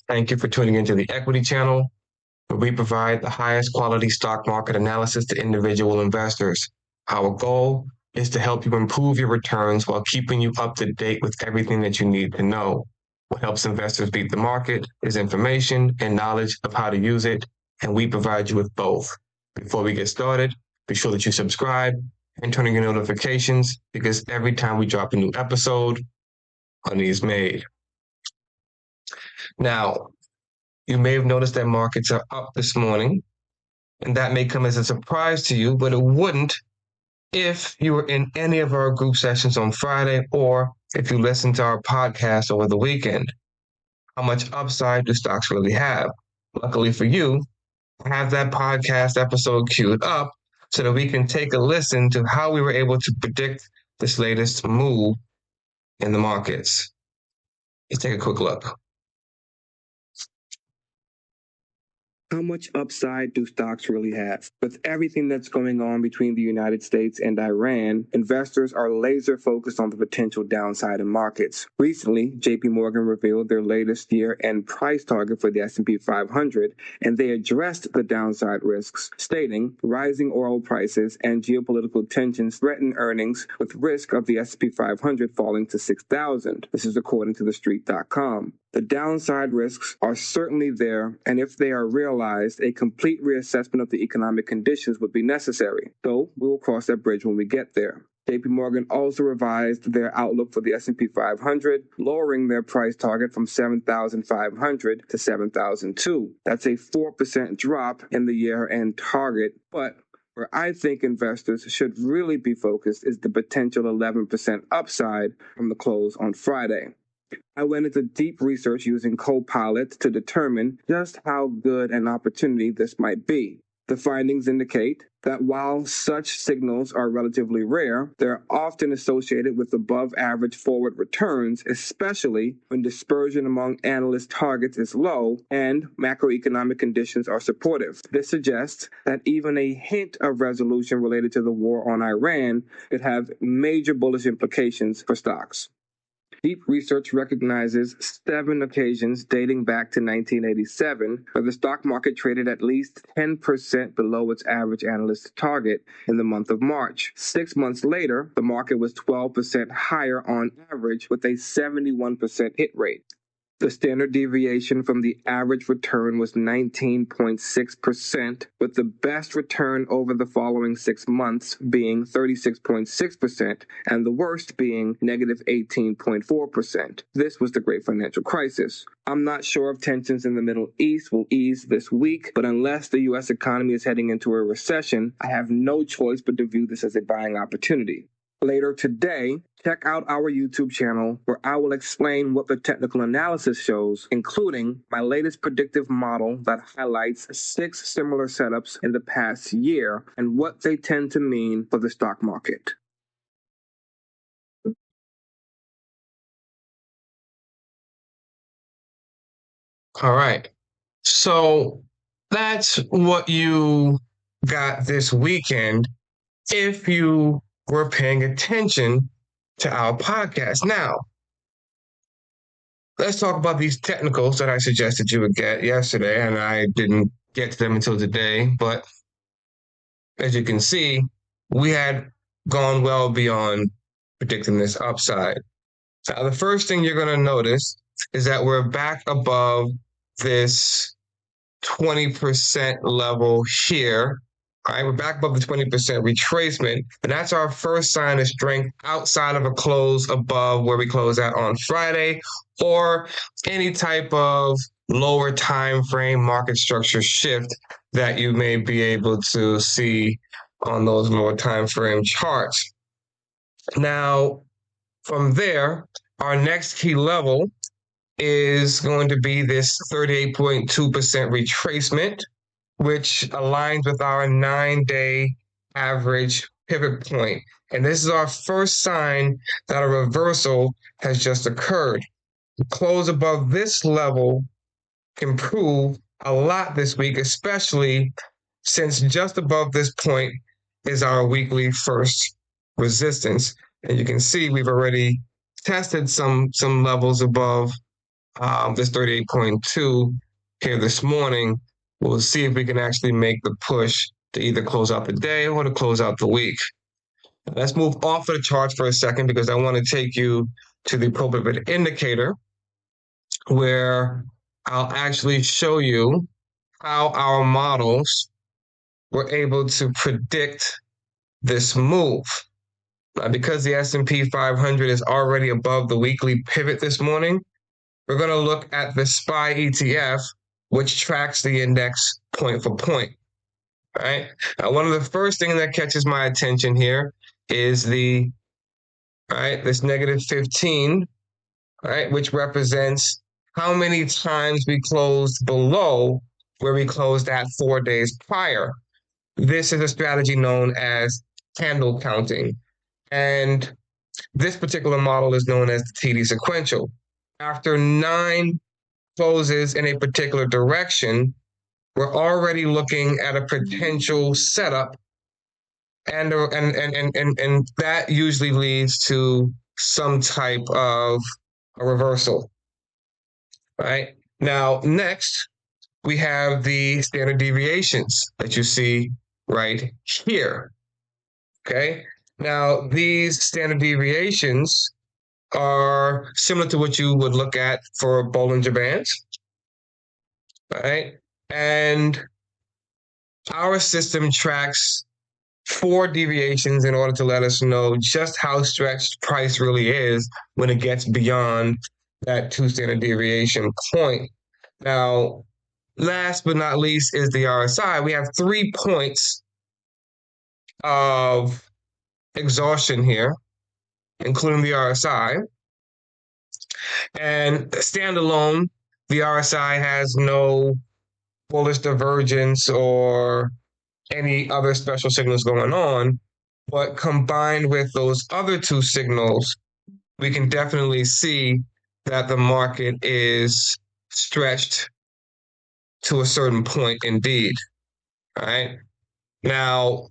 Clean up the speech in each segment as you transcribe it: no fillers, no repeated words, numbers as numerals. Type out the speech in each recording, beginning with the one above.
Thank you for tuning into the Equity Channel, where we provide the highest quality stock market analysis to individual investors. Our goal is to help you improve your returns while keeping you up to date with everything that you need to know. What helps investors beat the market is information and knowledge of how to use it, and we provide you with both. Before we get started, be sure that you subscribe and turn on your notifications because every time we drop a new episode, money is made. Now, you may have noticed that markets are up this morning, and that may come as a surprise to you, but it wouldn't if you were in any of our group sessions on Friday or if you listened to our podcast over the weekend. How much upside do stocks really have? Luckily for you, I have that podcast episode queued up so that we can take a listen to how we were able to predict this latest move in the markets. Let's take a quick look. How much upside do stocks really have? With everything that's going on between the United States and Iran, investors are laser focused on the potential downside in markets. Recently, JP Morgan revealed their latest year-end price target for the S&P 500, and they addressed the downside risks, stating rising oil prices and geopolitical tensions threaten earnings with risk of the S&P 500 falling to 6,000. This is according to TheStreet.com. The downside risks are certainly there, and if they are realized, a complete reassessment of the economic conditions would be necessary, though we will cross that bridge when we get there. JP Morgan also revised their outlook for the S&P 500, lowering their price target from 7,500 to 7,002. That's a 4% drop in the year-end target, but where I think investors should really be focused is the potential 11% upside from the close on Friday. I went into deep research using Copilot to determine just how good an opportunity this might be. The findings indicate that while such signals are relatively rare, they're often associated with above-average forward returns, especially when dispersion among analyst targets is low and macroeconomic conditions are supportive. This suggests that even a hint of resolution related to the war on Iran could have major bullish implications for stocks. Deep research recognizes 7 occasions dating back to 1987 where the stock market traded at least 10% below its average analyst target in the month of March. 6 months later, the market was 12% higher on average with a 71% hit rate. The standard deviation from the average return was 19.6%, with the best return over the following 6 months being 36.6% and the worst being negative 18.4%. This was the Great Financial Crisis. I'm not sure if tensions in the Middle East will ease this week, but unless the U.S. economy is heading into a recession, I have no choice but to view this as a buying opportunity. Later today, check out our YouTube channel where I will explain what the technical analysis shows, including my latest predictive model that highlights 6 similar setups in the past year and what they tend to mean for the stock market. All right. So that's what you got this weekend if you were paying attention to our podcast. Now, let's talk about these technicals that I suggested you would get yesterday, and I didn't get to them until today. But as you can see, we had gone well beyond predicting this upside. Now, the first thing you're going to notice is that we're back above this 20% level here. All right, we're back above the 20% retracement, and that's our first sign of strength outside of a close above where we close at on Friday or any type of lower time frame market structure shift that you may be able to see on those lower time frame charts. Now, from there, our next key level is going to be this 38.2% retracement, which aligns with our 9-day average pivot point. And this is our first sign that a reversal has just occurred. The close above this level can prove a lot this week, especially since just above this point is our weekly first resistance. And you can see we've already tested some levels above this 38.2 here this morning. We'll see if we can actually make the push to either close out the day or to close out the week. Let's move off of the charts for a second because I want to take you to the pro pivot indicator where I'll actually show you how our models were able to predict this move. Because the S&P 500 is already above the weekly pivot this morning, we're going to look at the SPY ETF, which tracks the index point for point. Right? Now, one of the first things that catches my attention here is this negative 15, right, which represents how many times we closed below where we closed at 4 days prior. This is a strategy known as candle counting. And this particular model is known as the TD sequential. After 9 closes in a particular direction, we're already looking at a potential setup, and that usually leads to some type of a reversal. Right? Now, next, we have the standard deviations that you see right here. Okay? Now, these standard deviations are similar to what you would look at for Bollinger Bands, right? And our system tracks 4 deviations in order to let us know just how stretched price really is when it gets beyond that 2 standard deviation point. Now, last but not least is the RSI. We have 3 points of exhaustion here, including the RSI. And standalone, the RSI has no bullish divergence or any other special signals going on. But combined with those other 2 signals, we can definitely see that the market is stretched to a certain point indeed. All right. Now,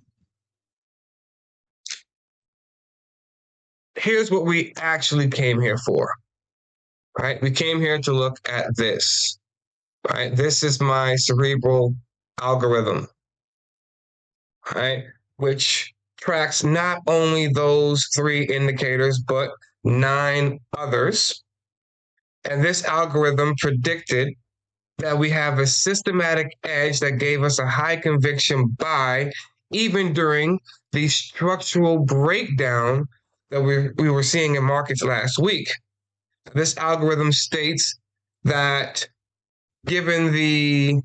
here's what we actually came here for. Right? We came here to look at this. Right? This is my cerebral algorithm. Right? Which tracks not only those 3 indicators, but 9 others. And this algorithm predicted that we have a systematic edge that gave us a high conviction buy, even during the structural breakdown that we were seeing in markets last week. This algorithm states that given the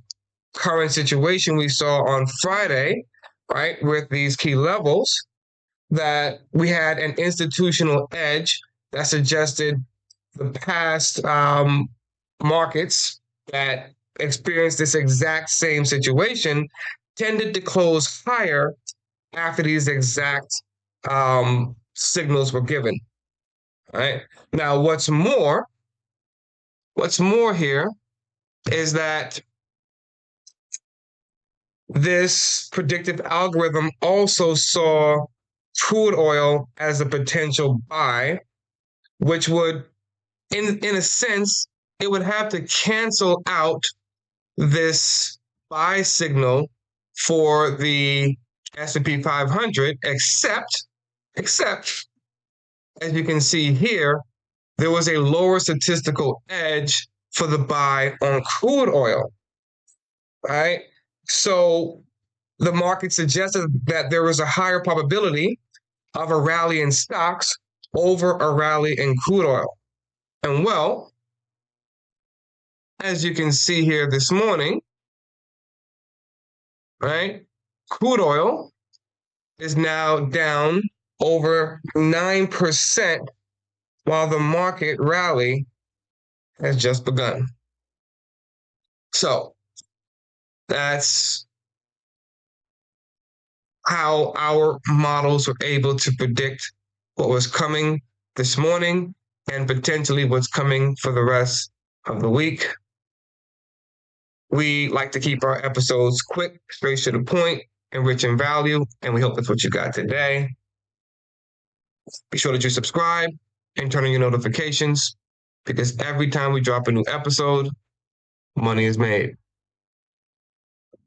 current situation we saw on Friday, right, with these key levels, that we had an institutional edge that suggested the past markets that experienced this exact same situation tended to close higher after these exact signals were given. Right? Now, what's more here is that this predictive algorithm also saw crude oil as a potential buy, which would, in a sense, it would have to cancel out this buy signal for the S&P 500, except, as you can see here, there was a lower statistical edge for the buy on crude oil, right? So the market suggested that there was a higher probability of a rally in stocks over a rally in crude oil. And well, as you can see here this morning, right, crude oil is now down over 9%, while the market rally has just begun. So that's how our models were able to predict what was coming this morning and potentially what's coming for the rest of the week. We like to keep our episodes quick, straight to the point, and rich in value, and we hope that's what you got today. Be sure that you subscribe and turn on your notifications. because every time we drop a new episode, money is made.